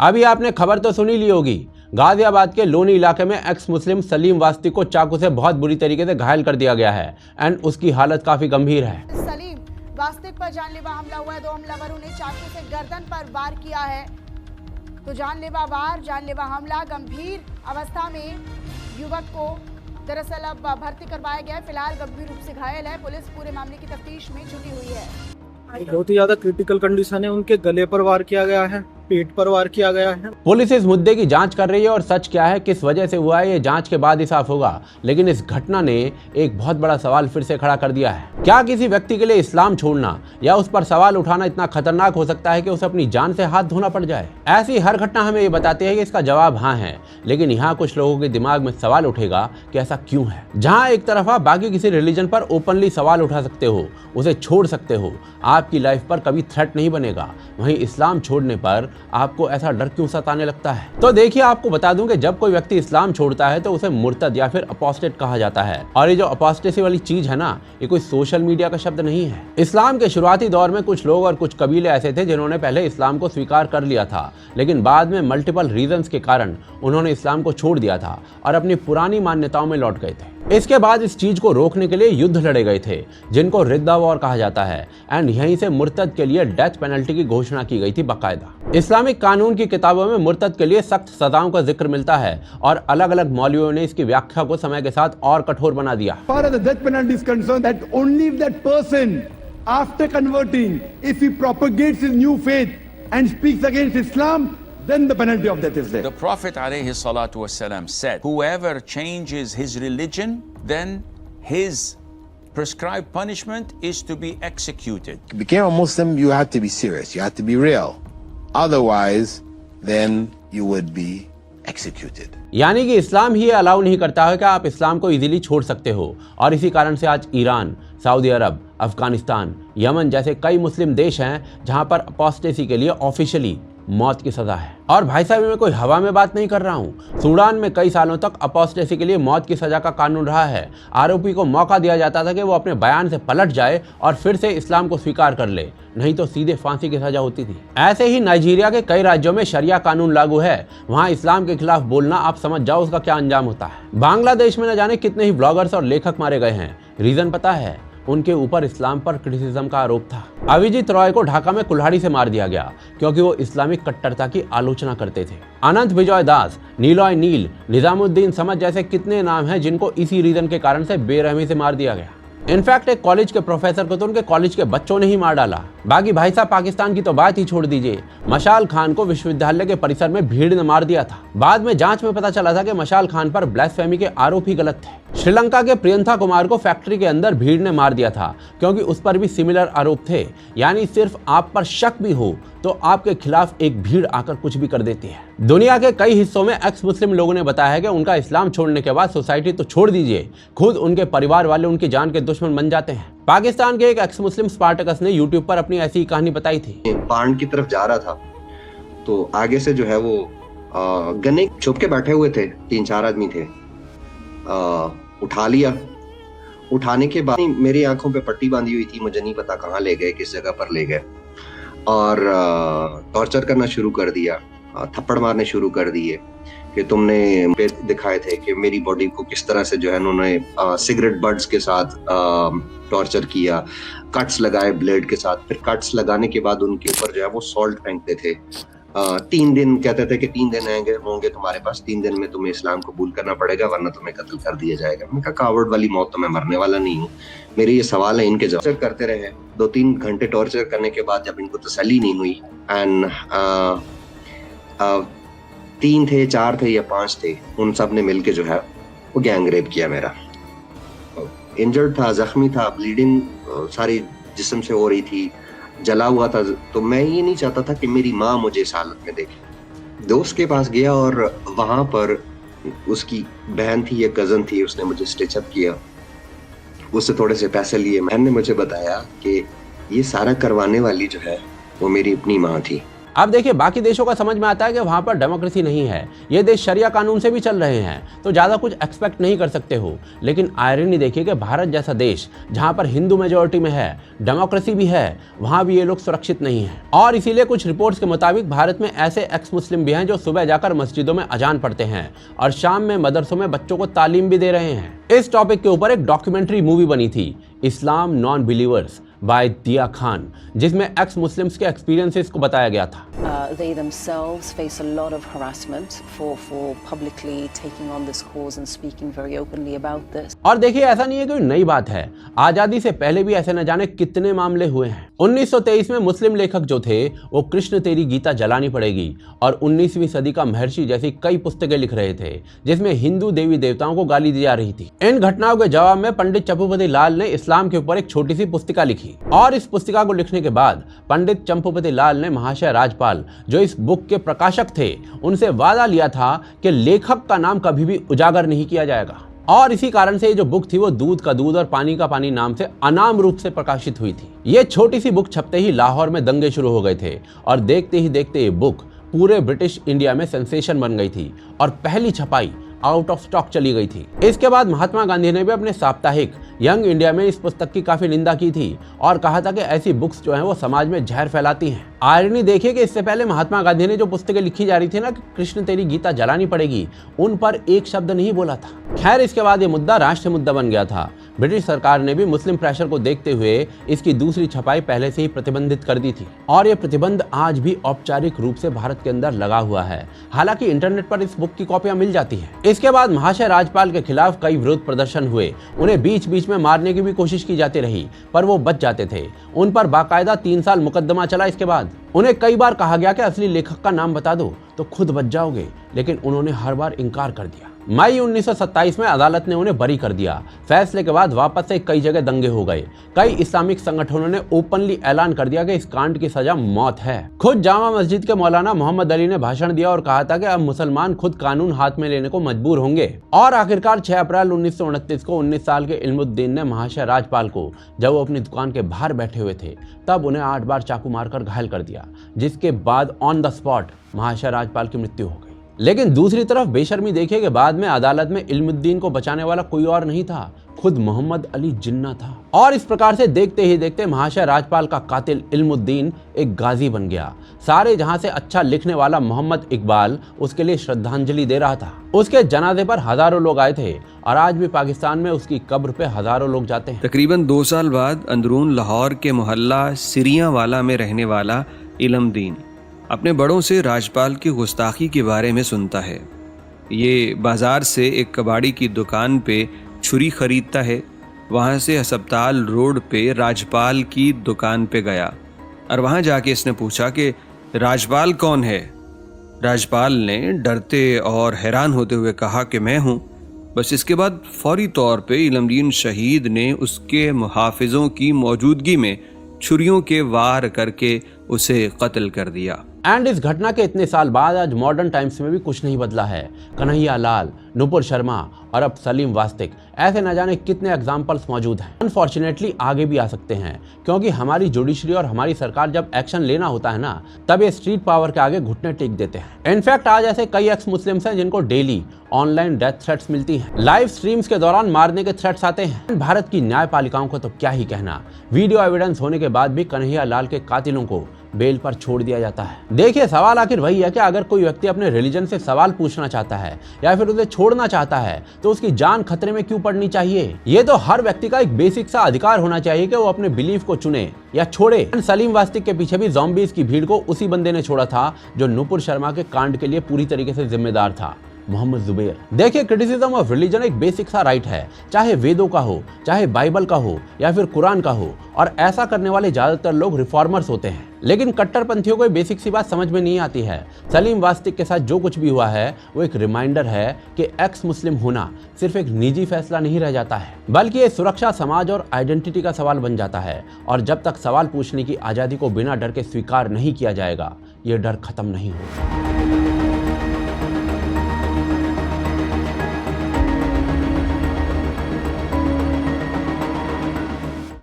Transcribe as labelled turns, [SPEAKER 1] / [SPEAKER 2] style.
[SPEAKER 1] अभी आपने खबर तो सुनी ली होगी, गाजियाबाद के लोनी इलाके में एक्स मुस्लिम सलीम वास्ती को चाकू से बहुत बुरी तरीके से घायल कर दिया गया है एंड उसकी हालत काफी गंभीर है।
[SPEAKER 2] सलीम वास्तिक पर जानलेवा हमला हुआ है। 2 हमलावरों ने चाकू से गर्दन पर वार किया है। तो जानलेवा हमला, गंभीर अवस्था में युवक को दरअसल अब भर्ती करवाया गया है। फिलहाल गंभीर रूप से घायल है। पुलिस पूरे मामले की तफ्तीश में जुटी हुई है।
[SPEAKER 3] बहुत ही ज्यादा क्रिटिकल कंडीशन है। उनके गले पर वार किया गया है, पेट पर वार किया गया है।
[SPEAKER 1] पुलिस इस मुद्दे की जांच कर रही है और सच क्या है, किस वजह से हुआ है, ये जांच के बाद ही साफ होगा। लेकिन इस घटना ने एक बहुत बड़ा सवाल फिर से खड़ा कर दिया है। क्या किसी व्यक्ति के लिए इस्लाम छोड़ना या उस पर सवाल उठाना इतना खतरनाक हो सकता है कि उसे अपनी जान से हाथ धोना पड़ जाए? ऐसी हर घटना हमें ये बताती है कि इसका जवाब हाँ है, लेकिन यहाँ कुछ लोगों के दिमाग में सवाल उठेगा कि ऐसा क्यों है। जहाँ एक तरफ आप बाकी किसी रिलीजन पर ओपनली सवाल उठा सकते हो, उसे छोड़ सकते हो, आपकी लाइफ पर कभी थ्रेट नहीं बनेगा, वहीं इस्लाम छोड़ने पर आपको ऐसा डर क्यों सताने लगता है? तो देखिए, आपको बता दूं कि जब कोई व्यक्ति इस्लाम छोड़ता है तो उसे मुर्तद या फिर अपोस्टेट कहा जाता है। और ये जो अपोस्टेसी वाली चीज है ना, ये कोई सोशल मीडिया का शब्द नहीं है। इस्लाम के शुरुआती दौर में कुछ लोग और कुछ कबीले ऐसे थे जिन्होंने पहले इस्लाम को स्वीकार कर लिया था, लेकिन बाद में मल्टीपल रीजंस के कारण उन्होंने इस्लाम को छोड़ दिया था और अपनी पुरानी मान्यताओं में लौट गए थे। इसके बाद इस चीज को रोकने के लिए युद्ध लड़े गए थे, जिनको रिद्दा वॉर कहा जाता है, एंड यहीं से मुर्तद के लिए डेथ पेनल्टी की घोषणा की गई थी बाकायदा। इस्लामिक कानून की किताबों में मुर्तद के लिए सख्त सजाओं का जिक्र मिलता है और अलग अलग मौलवियों ने इसकी व्याख्या को समय के साथ और कठोर बना दिया।
[SPEAKER 4] Then the penalty of death is there. The Prophet alayhi salatu wasalam said, whoever changes his religion, then his prescribed punishment is to be executed.
[SPEAKER 5] To become a Muslim, you have to be serious. You have to be real. Otherwise, then you would be executed.
[SPEAKER 1] यानी कि इस्लाम ही allow नहीं करता है कि आप इस्लाम को easily छोड़ सकते हो, और इसी कारण से आज ईरान, सऊदी अरब, अफगानिस्तान, यमन जैसे कई मुस्लिम देश हैं जहां पर अपोस्टेसी के लिए ऑफिशियली मौत की सजा है। और भाई साहब, मैं कोई हवा में बात नहीं कर रहा हूँ। सूडान में कई सालों तक अपोस्टेसी के लिए मौत की सजा का कानून रहा है। आरोपी को मौका दिया जाता था कि वो अपने बयान से पलट जाए और फिर से इस्लाम को स्वीकार कर ले, नहीं तो सीधे फांसी की सजा होती थी। ऐसे ही नाइजीरिया के कई राज्यों में शरिया कानून लागू है। वहाँ इस्लाम के खिलाफ बोलना, आप समझ जाओ उसका क्या अंजाम होता है। बांग्लादेश में न जाने कितने ही ब्लॉगर्स और लेखक मारे गए हैं। रीजन पता है? उनके ऊपर इस्लाम पर क्रिटिसिज्म का आरोप था। अभिजीत रॉय को ढाका में कुल्हाड़ी से मार दिया गया क्योंकि वो इस्लामिक कट्टरता की आलोचना करते थे। अनंत विजय दास, नीलॉय नील, निजामुद्दीन समझ जैसे कितने नाम हैं जिनको इसी रीजन के कारण से बेरहमी से मार दिया गया। इनफैक्ट एक कॉलेज के प्रोफेसर को तो उनके कॉलेज के बच्चों ने ही मार डाला। बाकी भाई साहब, पाकिस्तान की तो बात ही छोड़ दीजिए। मशाल खान को विश्वविद्यालय के परिसर में भीड़ ने मार दिया था। बाद में जांच में पता चला था कि मशाल खान पर ब्लास्फेमी के आरोप ही गलत थे। श्रीलंका के प्रियंथा कुमार को फैक्ट्री के अंदर भीड़ ने मार दिया था क्योंकि उस पर भी सिमिलर आरोप थे। यानी सिर्फ आप पर शक भी हो तो आपके खिलाफ एक भीड़ आकर कुछ भी कर देती है। दुनिया के कई हिस्सों में एक्स मुस्लिम लोगों ने बताया है कि उनका इस्लाम छोड़ने के बाद सोसाइटी तो छोड़ दीजिए, खुद उनके परिवार वाले उनकी जान के दुश्मन बन जाते हैं। पाकिस्तान के एक एक्स मुस्लिम स्पार्टकस ने यूट्यूब पर अपनी ऐसी कहानी बताई थी।
[SPEAKER 6] पांड की तरफ जा रहा था तो आगे से जो है वो गन्ने छुप के बैठे हुए थे, 3-4 आदमी थे। उठा लिया। उठाने के बाद मेरी आंखों पे पट्टी बांधी हुई थी, मुझे नहीं पता कहाँ ले गए, किस जगह पर ले गए, और टॉर्चर करना शुरू कर दिया, थप्पड़ मारने शुरू कर दिए कि तुमने पे दिखाए थे कि मेरी बॉडी को किस तरह से जो है उन्होंने सिगरेट बड्स के साथ टॉर्चर किया, कट्स लगाए ब्लेड के साथ। फिर कट्स लगाने के बाद उनके ऊपर जो है वो सॉल्ट फेंकते थे। 3 दिन कहते थे कि 3 दिन होंगे तुम्हारे पास, 3 दिन में तुम्हें इस्लाम कबूल करना पड़ेगा वरना तुम्हें कत्ल कर दिया जाएगा। मैंने कहा कावड़ वाली मौत तो मैं मरने वाला नहीं हूँ। मेरे ये सवाल है, इनके जवाब करते रहे। 2-3 घंटे टॉर्चर करने के बाद जब इनको तसल्ली नहीं हुई, एंड 3 थे, 4 थे या 5 थे, उन सब ने मिलके जो है वो गैंग रेप किया मेरा। इंजर्ड था, जख्मी था, ब्लीडिंग सारी जिस्म से हो रही थी, जला हुआ था। तो मैं ये नहीं चाहता था कि मेरी माँ मुझे इस हालत में देखे। दोस्त के पास गया और वहां पर उसकी बहन थी या कजन थी, उसने मुझे स्टिचअप किया, उससे थोड़े से पैसे लिए। बहन ने मुझे बताया कि ये सारा करवाने वाली जो है वो मेरी अपनी माँ थी।
[SPEAKER 1] अब देखिए, बाकी देशों का समझ में आता है कि वहां पर डेमोक्रेसी नहीं है, ये देश शरिया कानून से भी चल रहे हैं, तो ज्यादा कुछ एक्सपेक्ट नहीं कर सकते हो। लेकिन आयरनी देखिए कि भारत जैसा देश जहां पर हिंदू मेजोरिटी में है, डेमोक्रेसी भी है, वहां भी ये लोग सुरक्षित नहीं है। और इसीलिए कुछ रिपोर्ट्स के मुताबिक भारत में ऐसे एक्स मुस्लिम भी हैं जो सुबह जाकर मस्जिदों में अजान पढ़ते हैं और शाम में मदरसों में बच्चों को तालीम भी दे रहे हैं। इस टॉपिक के ऊपर एक डॉक्यूमेंट्री मूवी बनी थी, इस्लाम नॉन बिलीवर्स बाय दिया खान, जिसमें एक्स मुस्लिम्स के एक्सपीरियंसेस को बताया गया था।
[SPEAKER 7] They themselves face a lot of harassment for publicly taking on this cause and speaking very openly about this.
[SPEAKER 1] और देखिए, ऐसा नहीं है कोई नई बात है, आजादी से पहले भी ऐसे न जाने कितने मामले हुए हैं। 1923 में मुस्लिम लेखक जो थे वो कृष्ण तेरी गीता जलानी पड़ेगी और 19वीं सदी का महर्षि जैसी कई पुस्तकें लिख रहे थे जिसमें हिंदू देवी देवताओं को गाली दी जा रही थी। इन घटनाओं के जवाब में पंडित चंपूपति लाल ने इस्लाम के ऊपर एक छोटी सी पुस्तिका लिखी और इस पुस्तिका को लिखने के बाद पंडित चंपूपति लाल ने महाशय राजपाल, जो इस बुक के प्रकाशक थे, उनसे वादा लिया था कि लेखक का नाम कभी भी उजागर नहीं किया जाएगा। और इसी कारण से ये जो बुक थी वो दूध का दूध और पानी का पानी नाम से अनाम रूप से प्रकाशित हुई थी। ये छोटी सी बुक छपते ही लाहौर में दंगे शुरू हो गए थे और देखते ही देखते ये बुक पूरे ब्रिटिश इंडिया में सेंसेशन बन गई थी और पहली छपाई आउट ऑफ स्टॉक चली गई थी। इसके बाद महात्मा गांधी ने भी अपने साप्ताहिक यंग इंडिया में इस पुस्तक की काफी निंदा की थी और कहा था कि ऐसी बुक्स जो हैं वो समाज में जहर फैलाती हैं। आयरनी देखिए कि इससे पहले महात्मा गांधी ने जो पुस्तकें लिखी जा रही थी ना कि कृष्ण तेरी गीता जलानी पड़ेगी, उन पर एक शब्द नहीं बोला था। खैर, इसके बाद ये मुद्दा राष्ट्रीय मुद्दा बन गया था। ब्रिटिश सरकार ने भी मुस्लिम प्रेशर को देखते हुए इसकी दूसरी छपाई पहले से ही प्रतिबंधित कर दी थी और ये प्रतिबंध आज भी औपचारिक रूप से भारत के अंदर लगा हुआ है। हालांकि इंटरनेट पर इस बुक की कॉपियां मिल जाती हैं। इसके बाद महाशय राजपाल के खिलाफ कई विरोध प्रदर्शन हुए, उन्हें बीच बीच में मारने की भी कोशिश की जाती रही पर वो बच जाते थे। उन पर बाकायदा 3 साल मुकदमा चला। इसके बाद उन्हें कई बार कहा गया कि असली लेखक का नाम बता दो तो खुद बच जाओगे, लेकिन उन्होंने हर बार इनकार कर दिया। मई 1927 में अदालत ने उन्हें बरी कर दिया। फैसले के बाद वापस से कई जगह दंगे हो गए। कई इस्लामिक संगठनों ने ओपनली ऐलान कर दिया कि इस कांड की सजा मौत है। खुद जामा मस्जिद के मौलाना मोहम्मद अली ने भाषण दिया और कहा था कि अब मुसलमान खुद कानून हाथ में लेने को मजबूर होंगे। और आखिरकार 6 अप्रैल 1929 को 19 साल के इल्मुद्दीन ने महाशय राजपाल को, जब वो अपनी दुकान के बाहर बैठे हुए थे, तब उन्हें 8 बार चाकू मारकर घायल कर दिया, जिसके बाद ऑन द स्पॉट महाशय राजपाल की मृत्यु हो गई। लेकिन दूसरी तरफ बेशर्मी देखिए कि बाद में अदालत में इल्मुद्दीन को बचाने वाला कोई और नहीं था, खुद मोहम्मद अली जिन्ना था। और इस प्रकार से देखते ही देखते महाशय राजपाल का कातिल इल्मुद्दीन एक गाजी बन गया। सारे जहां से अच्छा लिखने वाला मोहम्मद इकबाल उसके लिए श्रद्धांजलि दे रहा था। उसके जनाजे पर हजारों लोग आए थे और आज भी पाकिस्तान में उसकी कब्र पे हजारों लोग जाते हैं।
[SPEAKER 8] तकरीबन 2 साल बाद अंदरून लाहौर के मोहल्ला सिरियावाला में रहने वाला इल्मुद्दीन अपने बड़ों से राजपाल की गुस्ताखी के बारे में सुनता है। ये बाजार से एक कबाड़ी की दुकान पे छुरी खरीदता है। वहाँ से हस्पताल रोड पे राजपाल की दुकान पे गया और वहाँ जाके इसने पूछा कि राजपाल कौन है। राजपाल ने डरते और हैरान होते हुए कहा कि मैं हूँ। बस इसके बाद फौरी तौर पे इल्मुद्दीन शहीद ने उसके मुहाफिजों की मौजूदगी में छुरियों के वार करके उसे कत्ल कर दिया।
[SPEAKER 1] एंड इस घटना के इतने साल बाद आज मॉडर्न टाइम्स में भी कुछ नहीं बदला है। कन्हैया लाल, नुपुर शर्मा और अब सलीम वास्तिक, ऐसे न जाने कितने एग्जाम्पल्स मौजूद हैं। अनफॉर्चुनेटली आगे भी आ सकते हैं, क्योंकि हमारी जुडिशरी और हमारी सरकार जब एक्शन लेना होता है ना, तब ये स्ट्रीट पावर के आगे घुटने टेक देते हैं। इनफैक्ट आज ऐसे कई एक्स मुस्लिम्स हैं जिनको डेली ऑनलाइन डेथ थ्रेट्स मिलती हैं, लाइव स्ट्रीम्स के दौरान मारने के थ्रेट्स आते हैं। भारत की न्यायपालिकाओं को तो क्या ही कहना, वीडियो एविडेंस होने के बाद भी कन्हैया लाल के कातिलों को बेल पर छोड़ दिया जाता है। देखिए, सवाल आखिर वही है कि अगर कोई व्यक्ति अपने रिलीजन से सवाल पूछना चाहता है या फिर उसे छोड़ना चाहता है तो उसकी जान खतरे में क्यों पड़नी चाहिए? ये तो हर व्यक्ति का एक बेसिक सा अधिकार होना चाहिए कि वो अपने बिलीफ को चुने या छोड़े। सलीम वास्तिक के पीछे भी ज़ॉम्बीज़ की भीड़ को उसी बंदे ने छोड़ा था जो नुपुर शर्मा के कांड के लिए पूरी तरीके से जिम्मेदार था, मोहम्मद जुबैर। देखिए, क्रिटिसिज्म ऑफ रिलीजन एक बेसिक सा राइट है, चाहे वेदों का हो, चाहे बाइबल का हो या फिर कुरान का हो, और ऐसा करने वाले ज्यादातर लोग रिफॉर्मर्स होते हैं। लेकिन कट्टरपंथियों को बेसिक सी बात समझ में नहीं आती है। सलीम वास्तिक के साथ जो कुछ भी हुआ है वो एक रिमाइंडर है कि एक्स मुस्लिम होना सिर्फ एक निजी फैसला नहीं रह जाता है, बल्कि ये सुरक्षा, समाज और आइडेंटिटी का सवाल बन जाता है। और जब तक सवाल पूछने की आज़ादी को बिना डर के स्वीकार नहीं किया जाएगा, ये डर खत्म नहीं होगा।